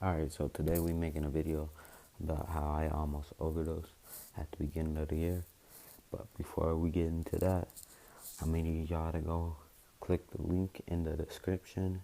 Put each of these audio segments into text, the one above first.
Alright, so today we making a video about how I almost overdosed at the beginning of the year. But before we get into that, I'm gonna need y'all to go click the link in the description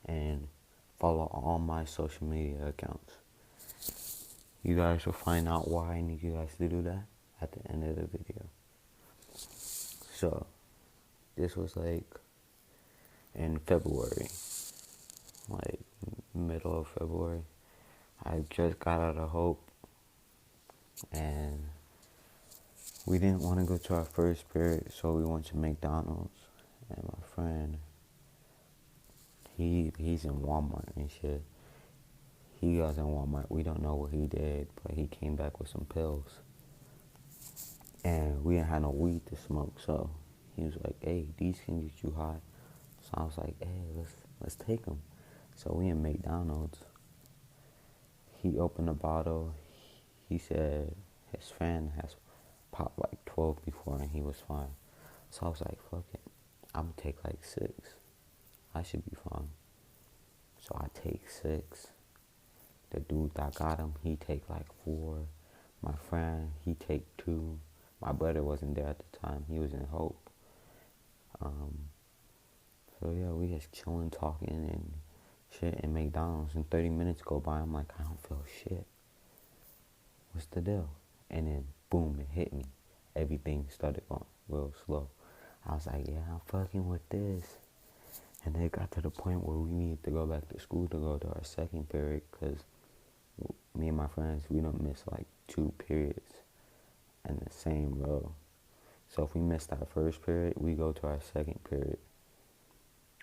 and follow all my social media accounts. You guys will find out why I need you guys to do that at the end of the video. So, this was like in February, like middle of February. I just got out of Hope and we didn't want to go to our first period, so we went to McDonald's. And my friend, he's in Walmart and shit. He was in Walmart. We don't know what he did, but he came back with some pills. And we didn't have no weed to smoke, so he was like, "Hey, these can get you high." So I was like, "Hey, let's take them." So we in McDonald's. He opened a bottle. He said his friend has popped like 12 before and he was fine. So I was like, fuck it. I'm gonna take like 6. I should be fine. So I take 6. The dude that got him, he take like 4. My friend, he take 2. My brother wasn't there at the time. He was in Hope. So yeah, we just chilling, talking and shit in McDonald's. And 30 minutes go by. I'm like, I don't feel shit. What's the deal? And then boom, it hit me. Everything started going real slow. I was like, yeah, I'm fucking with this. And it got to the point where we needed to go back to school to go to our second period because me and my friends, we don't miss like 2 periods in the same row. So if we missed our first period, we go to our second period.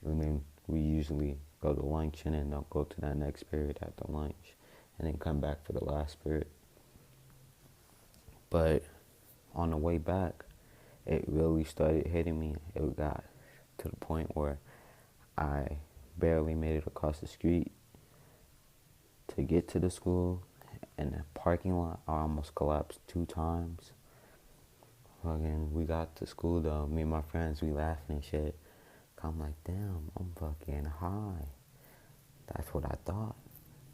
And then we usually go to lunch and then go to that next period after lunch and then come back for the last period. But on the way back, it really started hitting me. It got to the point where I barely made it across the street to get to the school. In the parking lot, I almost collapsed 2 times. Fucking, we got to school though. Me and my friends, we laughing and shit. I'm like, damn, I'm fucking high. That's what I thought.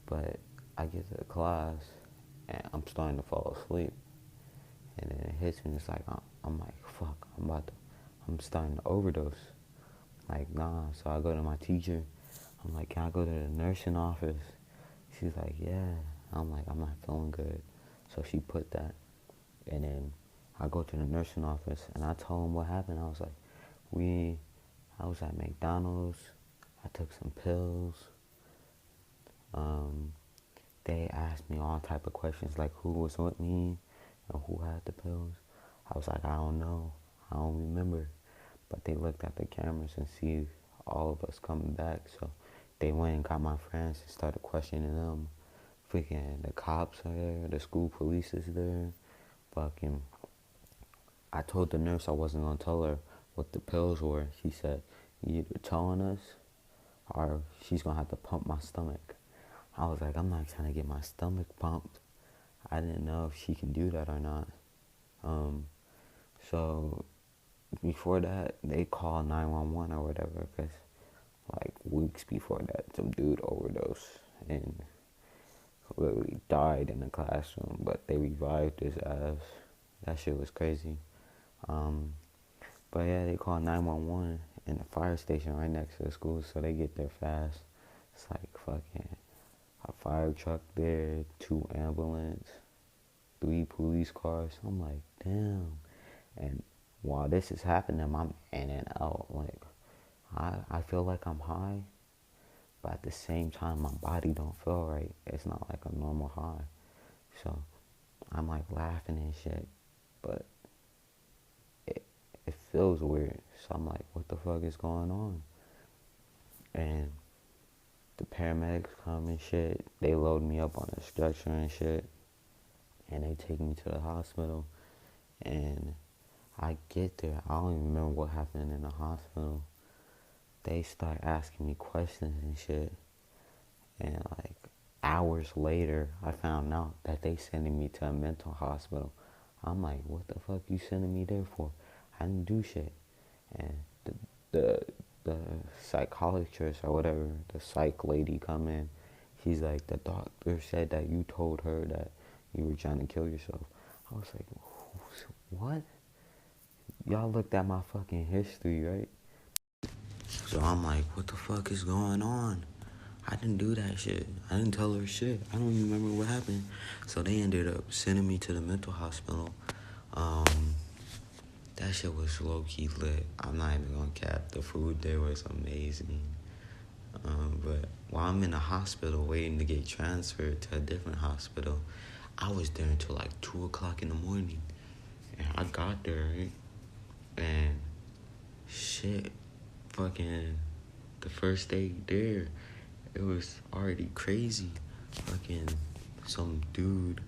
But I get to the class and I'm starting to fall asleep. And then it hits me, it's like, I'm like, fuck, I'm starting to overdose. Like, nah. So I go to my teacher. I'm like, can I go to the nursing office? She's like, yeah. I'm like, I'm not feeling good. So she put that. And then I go to the nursing office and I told them what happened. I was like, I was at McDonald's. I took some pills. They asked me all type of questions like who was with me and who had the pills. I was like, I don't know. I don't remember. But they looked at the cameras and see all of us coming back. So they went and got my friends and started questioning them. Freaking the cops are there. The school police is there. Fucking, I told the nurse I wasn't going to tell her what the pills were. She said, you either telling us or she's going to have to pump my stomach. I was like, I'm not trying to get my stomach pumped. I didn't know if she can do that or not. So before that, they called 911 or whatever because like weeks before that, some dude overdosed and literally died in the classroom, but they revived his ass. That shit was crazy. But yeah, they called 911 in the fire station right next to the school, so they get there fast. It's like fucking a fire truck there, 2 ambulance, 3 police cars. I'm like, damn. And while this is happening, I'm in and out. Like, I feel like I'm high, but at the same time, my body don't feel right. It's not like a normal high. So I'm like laughing and shit, but it feels weird. So I'm like, what the fuck is going on? And the paramedics come and shit. They load me up on a stretcher and shit. And they take me to the hospital. And I get there. I don't even remember what happened in the hospital. They start asking me questions and shit. And like hours later, I found out that they sending me to a mental hospital. I'm like, what the fuck you sending me there for? I didn't do shit. And the psychologist or whatever, the psych lady come in. He's like, the doctor said that you told her that you were trying to kill yourself. I was like, what? Y'all looked at my fucking history, right? So I'm like, what the fuck is going on? I didn't do that shit. I didn't tell her shit. I don't even remember what happened. So they ended up sending me to the mental hospital. That shit was low-key lit. I'm not even gonna cap. The food there was amazing. But while I'm in the hospital waiting to get transferred to a different hospital, I was there until like 2 o'clock in the morning. And I got there, right? And shit, fucking the first day there, it was already crazy. Fucking some dude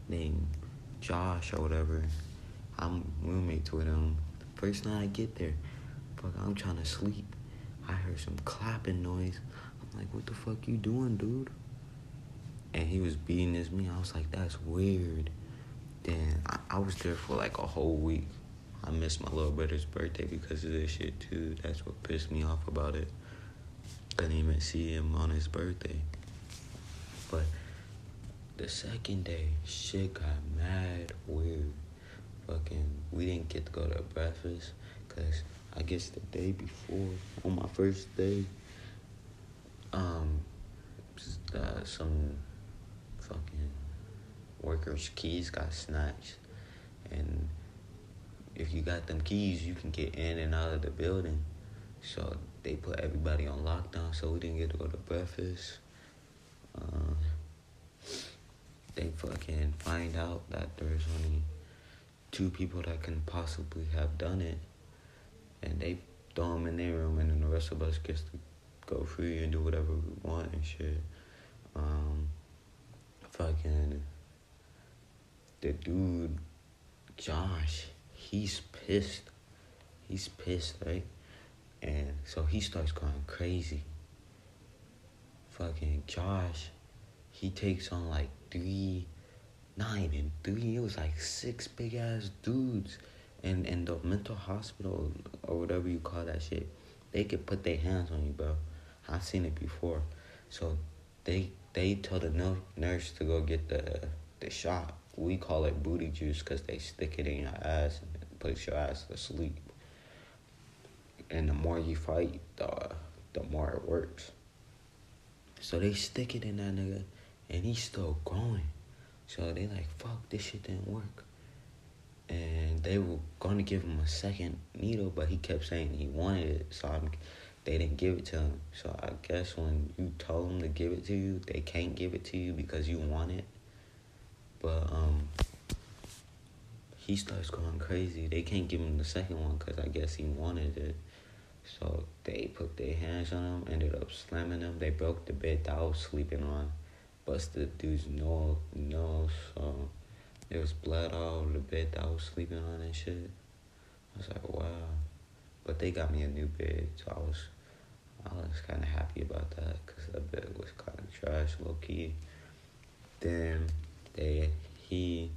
named Josh or whatever. I'm roommates with him. First night I get there, fuck, I'm trying to sleep. I heard some clapping noise. I'm like, what the fuck you doing, dude? And he was beating his me. I was like, that's weird. Then I was there for like a whole week. I missed my little brother's birthday because of this shit too. That's what pissed me off about it. Couldn't even see him on his birthday. But the second day, shit got mad weird. Fucking, we didn't get to go to breakfast because I guess the day before, on my first day, some fucking workers' keys got snatched. And if you got them keys, you can get in and out of the building. So they put everybody on lockdown, so we didn't get to go to breakfast. They fucking find out that there's only 2 people that can possibly have done it. And they throw them in their room, and then the rest of us gets to go free and do whatever we want and shit. Fucking the dude, Josh, he's pissed. He's pissed, right? And so he starts going crazy. Fucking Josh, he takes on like 3, it was like 6 big ass dudes. And in the mental hospital or whatever you call that shit, they could put their hands on you, bro. I've seen it before. So they tell the nurse to go get the shot. We call it booty juice because they stick it in your ass and puts your ass to sleep. And the more you fight, the more it works. So they stick it in that nigga, and he's still going. So they like, fuck, this shit didn't work. And they were going to give him a second needle, but he kept saying he wanted it, so they didn't give it to him. So I guess when you tell them to give it to you, they can't give it to you because you want it. But he starts going crazy. They can't give him the second one because I guess he wanted it. So they put their hands on him, ended up slamming him. They broke the bed that I was sleeping on, busted the dude's nose, so there was blood all over the bed that I was sleeping on and shit. I was like, wow. But they got me a new bed, so I was kind of happy about that because that bed was kind of trash, low key. Then he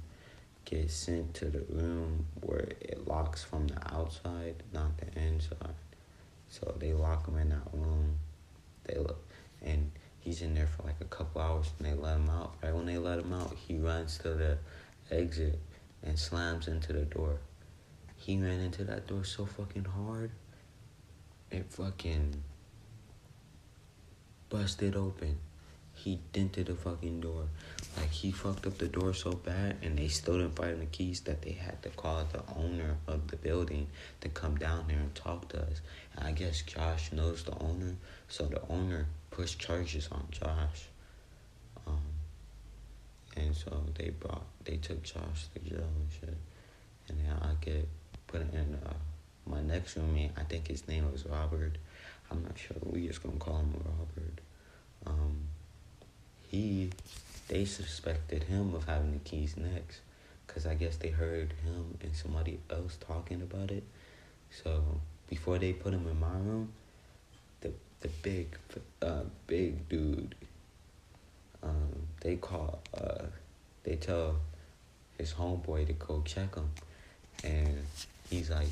gets sent to the room where it locks from the outside, not the inside. So they lock him in that room. And he's in there for like a couple hours, and they let him out. Right when they let him out, he runs to the exit and slams into the door. He ran into that door so fucking hard, it fucking busted open. He dented the fucking door. Like, he fucked up the door so bad, and they still didn't find the keys that they had to call the owner of the building to come down there and talk to us. And I guess Josh knows the owner, so the owner pushed charges on Josh. And so they took Josh to jail and shit. And then I get put in my next roommate. I think his name was Robert. I'm not sure. We just gonna call him Robert. They suspected him of having the keys next, because I guess they heard him and somebody else talking about it. So before they put him in my room, the big dude, they tell his homeboy to go check him, and he's like,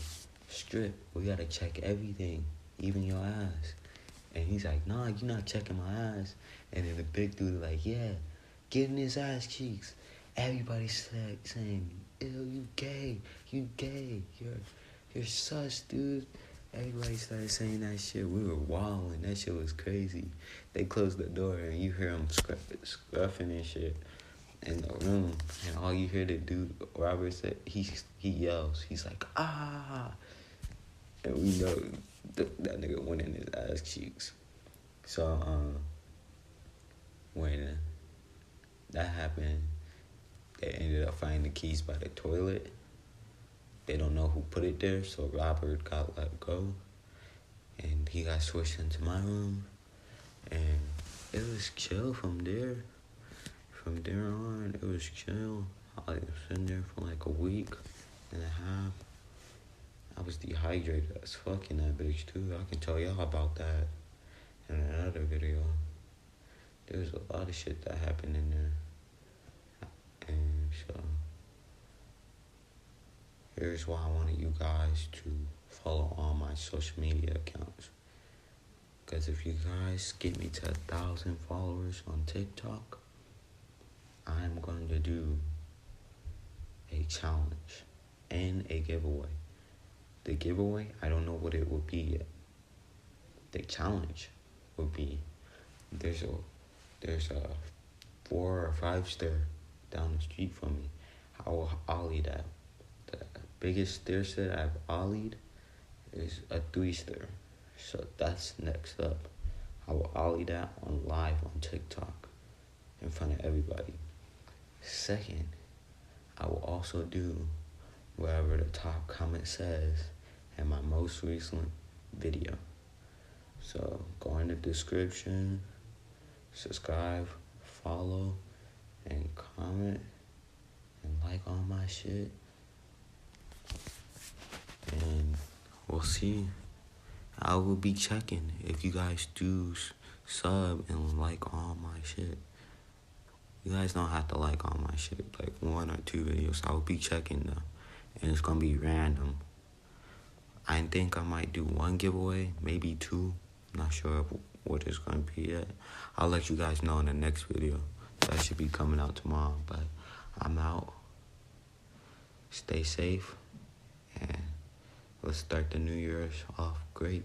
strip, we gotta check everything, even your ass. And he's like, nah, you not checking my ass. And then the big dude like, yeah, get in his ass cheeks. Everybody's saying, ew, you gay, you're sus, dude. Everybody started saying that shit. We were wilding. That shit was crazy. They closed the door and you hear them scruffing and shit in the room. And all you hear the dude, Robert said, he yells. He's like, ah. And we know that nigga went in his ass cheeks. So, when that happened, they ended up finding the keys by the toilet. They don't know who put it there, so Robert got let go. And he got switched into my room. And it was chill from there. From there on, it was chill. I was in there for like a week and a half. I was dehydrated as fuck in that bitch too. I can tell y'all about that in another video. There was a lot of shit that happened in there. And so, here's why I wanted you guys to follow all my social media accounts. Because if you guys get me to 1,000 followers on TikTok, I'm going to do a challenge and a giveaway. The giveaway, I don't know what it will be yet. The challenge would be, there's a 4 or 5 stair down the street from me. I will ollie that. The biggest stair set I've ollied is a 3 stair. So that's next up. I will ollie that on live on TikTok in front of everybody. Second, I will also do whatever the top comment says in my most recent video. So go in the description, subscribe, follow, and comment, and like all my shit. And we'll see. I will be checking if you guys do sub and like all my shit. You guys don't have to like all my shit, like 1 or 2 videos. I will be checking though, and it's gonna be random. I think I might do 1 giveaway, maybe 2. I'm not sure what it's gonna be yet. I'll let you guys know in the next video. That should be coming out tomorrow, but I'm out. Stay safe, and let's start the New Year's off great.